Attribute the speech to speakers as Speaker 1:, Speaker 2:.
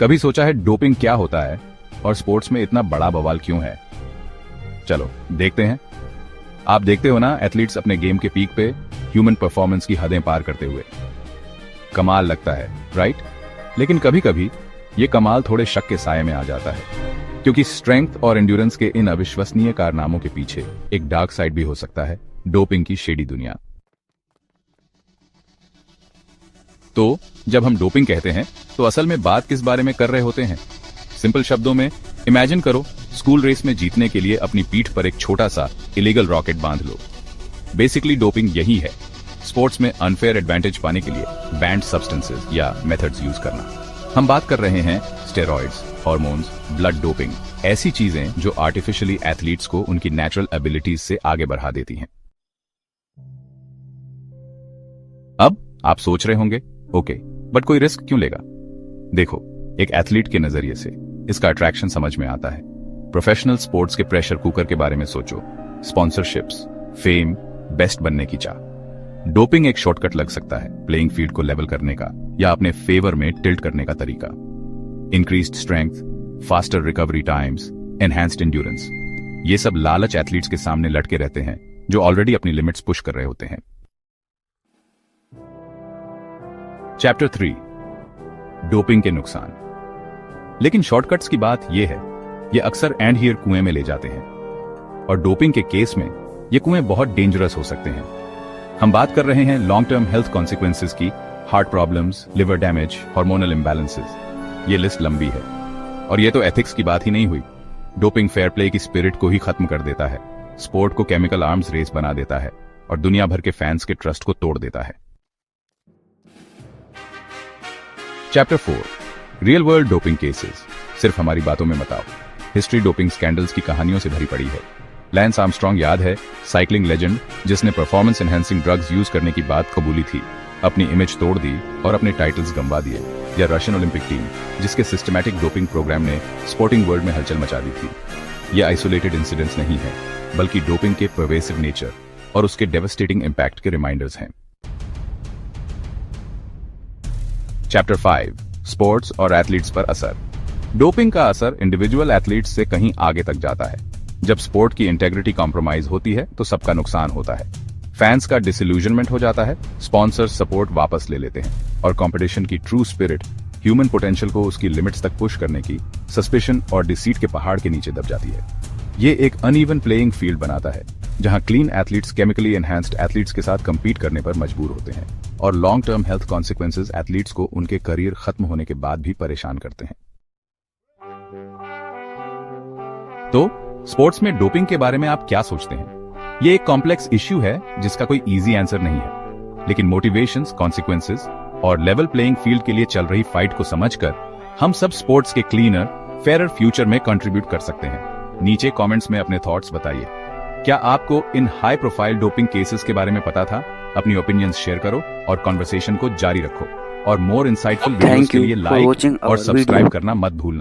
Speaker 1: कभी सोचा है डोपिंग क्या होता है और स्पोर्ट्स में इतना बड़ा बवाल क्यों है? चलो देखते हैं। आप देखते हो ना, एथलीट्स अपने गेम के पीक पे ह्यूमन परफॉर्मेंस की हदें पार करते हुए। कमाल लगता है, राइट? लेकिन कभी कभी ये कमाल थोड़े शक के साये में आ जाता है, क्योंकि स्ट्रेंथ और एंड्योरेंस के इन अविश्वसनीय कारनामों के पीछे एक डार्क साइड भी हो सकता है, डोपिंग की शेडी दुनिया। तो जब हम डोपिंग कहते हैं तो असल में बात किस बारे में कर रहे होते हैं? सिंपल शब्दों में इमेजिन करो, स्कूल रेस में जीतने के लिए अपनी पीठ पर एक छोटा सा इलीगल रॉकेट बांध लो। बेसिकली डोपिंग यही है, स्पोर्ट्स में अनफेयर एडवांटेज पाने के लिए बैंड सब्सटेंसेस या मेथड्स यूज करना। हम बात कर रहे हैं स्टेरॉइड्स, हार्मोन्स, ब्लड डोपिंग, ऐसी चीजें जो आर्टिफिशियली एथलीट्स को उनकी नेचुरल एबिलिटीज से आगे बढ़ा देती हैं। अब आप सोच रहे होंगे, ओके, बट कोई रिस्क क्यों लेगा? देखो, एक एथलीट के नजरिए से इसका अट्रैक्शन समझ में आता है। प्रोफेशनल स्पोर्ट्स के प्रेशर कुकर के बारे में सोचो, स्पॉन्सरशिप्स, फेम, बेस्ट बनने की चाह। डोपिंग एक शॉर्टकट लग सकता है, प्लेइंग फील्ड को लेवल करने का या अपने फेवर में टिल्ट करने का तरीका। Increased strength, faster recovery times, enhanced endurance, ये सब लालच एथलीट्स के सामने लटके रहते हैं जो ऑलरेडी अपनी लिमिट्स पुश कर रहे होते हैं। चैप्टर 3, डोपिंग के नुकसान। लेकिन शॉर्टकट्स की बात यह है, ये अक्सर एंड हियर कुएं में ले जाते हैं, और डोपिंग के केस में ये कुएं बहुत डेंजरस हो सकते हैं। हम बात कर रहे हैं लॉन्ग टर्म हेल्थ कॉन्सिक्वेंसेस की, heart problems, liver damage, hormonal imbalances. ये लिस्ट लंबी है, और ये तो एथिक्स की बात ही नहीं हुई। डोपिंग फेयर प्ले की स्पिरिट को ही खत्म कर देता है, स्पोर्ट को केमिकल आर्म्स रेस बना देता है, और दुनिया भर के फैंस के ट्रस्ट को तोड़ देता है। Chapter 4, real world doping cases. सिर्फ हमारी बातों में मत आओ, हिस्ट्री डोपिंग स्कैंडल्स की कहानियों से भरी पड़ी है। लैंस आर्मस्ट्रॉन्ग याद है, साइकिलिंग लेजेंड, जिसने परफॉर्मेंस एनहांसिंग ड्रग्स यूज करने की बात कबूली थी, अपनी इमेज तोड़ दी और अपने टाइटल्स गंवा दिए। या रशियन ओलंपिक टीम, जिसके सिस्टमैटिक डोपिंग प्रोग्राम ने स्पोर्टिंग वर्ल्ड में हलचल मचा दी थी। ये आइसोलेटेड इंसिडेंट्स नहीं है, बल्कि डोपिंग के परवेसिव नेचर और उसके डेवस्टेटिंग इंपैक्ट के रिमाइंडर्स हैं। चैप्टर 5, स्पोर्ट्स और एथलीट्स पर असर। डोपिंग का असर इंडिविजुअल एथलीट्स से कहीं आगे तक जाता है। जब स्पोर्ट की इंटेग्रिटी कॉम्प्रोमाइज होती है तो सबका नुकसान होता है। फैंस का डिसइल्यूजनमेंट हो जाता है, स्पॉन्सर्स सपोर्ट वापस ले लेते हैं, और कंपटीशन की ट्रू स्पिरिट, ह्यूमन पोटेंशियल को उसकी लिमिट्स तक पुश करने की सस्पिशन और डिसीट के पहाड़ के नीचे दब जाती है। ये एक अनइवन प्लेइंग फील्ड बनाता है, जहां clean athletes chemically enhanced athletes के साथ कंपीट करने पर मजबूर होते हैं, और long term health consequences athletes को उनके करियर खत्म होने के बाद भी परेशान करते हैं। तो स्पोर्ट्स में डोपिंग के बारे में आप क्या सोचते हैं? ये एक कॉम्प्लेक्स इश्यू है जिसका कोई इजी आंसर नहीं है, लेकिन मोटिवेशंस, कॉन्सिक्वेंसेस और लेवल प्लेइंग फील्ड के लिए चल रही फाइट को समझकर हम सब स्पोर्ट्स के क्लीनर, फेयर फ्यूचर में कंट्रीब्यूट कर सकते हैं। नीचे कमेंट्स में अपने थॉट्स बताइए। क्या आपको इन हाई प्रोफाइल डोपिंग केसेस के बारे में पता था? अपनी ओपिनियंस शेयर करो और कॉन्वर्सेशन को जारी रखो, और मोर इंसाइटफुल वीडियोस के लिए लाइक और सब्सक्राइब करना मत भूलना।